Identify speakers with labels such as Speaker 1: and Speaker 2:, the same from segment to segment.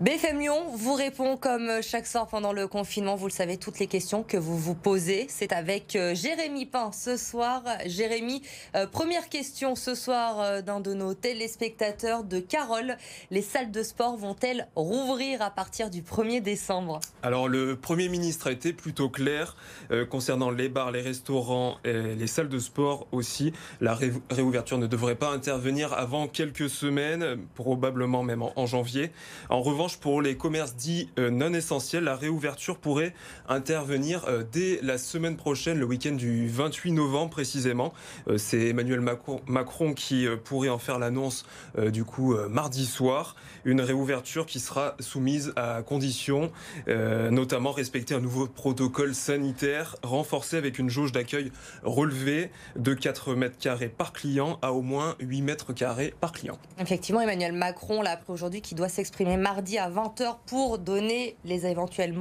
Speaker 1: BFM Lyon vous répond comme chaque soir pendant le confinement. Vous le savez, toutes les questions que vous vous posez, c'est avec Jérémy Pain ce soir. Jérémy, première question ce soir d'un de nos téléspectateurs de Carole. Les salles de sport vont-elles rouvrir à partir du 1er décembre?
Speaker 2: Alors le Premier ministre a été plutôt clair concernant les bars, les restaurants et les salles de sport aussi. La réouverture ne devrait pas intervenir avant quelques semaines, probablement même en janvier. En revanche, pour les commerces dits non essentiels, la réouverture pourrait intervenir dès la semaine prochaine, le week-end du 28 novembre précisément. C'est Emmanuel Macron qui pourrait en faire l'annonce mardi soir. Une réouverture qui sera soumise à conditions, notamment respecter un nouveau protocole sanitaire renforcé avec une jauge d'accueil relevée de 4 mètres carrés par client à au moins 8 mètres carrés par client.
Speaker 1: Effectivement, Emmanuel Macron l'a appris aujourd'hui qu'il doit s'exprimer mardi à 20h pour donner les éventuels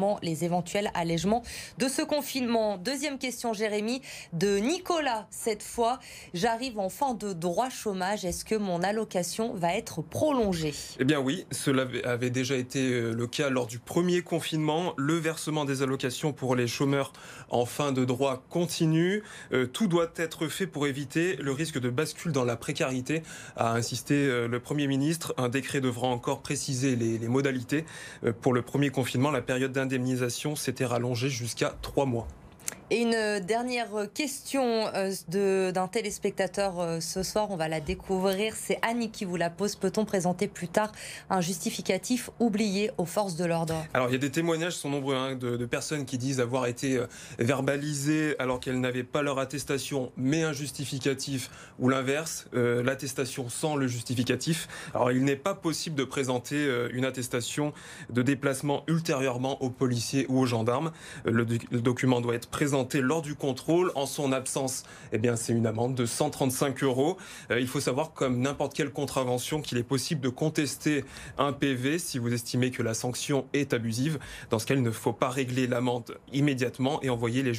Speaker 1: allègements de ce confinement. Deuxième question, Jérémy, de Nicolas cette fois. J'arrive en fin de droit chômage. Est-ce que mon allocation va être prolongée?
Speaker 2: Eh bien oui, cela avait déjà été le cas lors du premier confinement. Le versement des allocations pour les chômeurs en fin de droit continue. Tout doit être fait pour éviter le risque de bascule dans la précarité, a insisté le Premier ministre. Un décret devra encore préciser les modalités. Pour le premier confinement, la période d'indemnisation s'était rallongée jusqu'à 3 mois.
Speaker 1: Et une dernière question d'un téléspectateur ce soir, on va la découvrir. C'est Annie qui vous la pose. Peut-on présenter plus tard un justificatif oublié aux forces de l'ordre?
Speaker 2: Alors il y a des témoignages, sont nombreux, de personnes qui disent avoir été verbalisées alors qu'elles n'avaient pas leur attestation, mais un justificatif, ou l'inverse, l'attestation sans le justificatif. Alors il n'est pas possible de présenter une attestation de déplacement ultérieurement aux policiers ou aux gendarmes. Le document doit être présenté lors du contrôle. En son absence, c'est une amende de 135 €. Il faut savoir, comme n'importe quelle contravention, qu'il est possible de contester un PV si vous estimez que la sanction est abusive. Dans ce cas, il ne faut pas régler l'amende immédiatement et envoyer les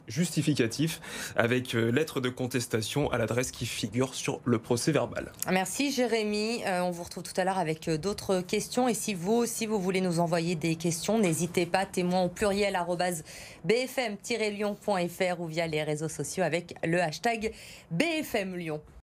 Speaker 2: justificatifs avec lettre de contestation à l'adresse qui figure sur le procès verbal.
Speaker 1: Merci Jérémy. On vous retrouve tout à l'heure avec d'autres questions. Et si vous aussi vous voulez nous envoyer des questions, n'hésitez pas, témoin au pluriel @bfm-lyon.fr ou via les réseaux sociaux avec le hashtag BFM Lyon.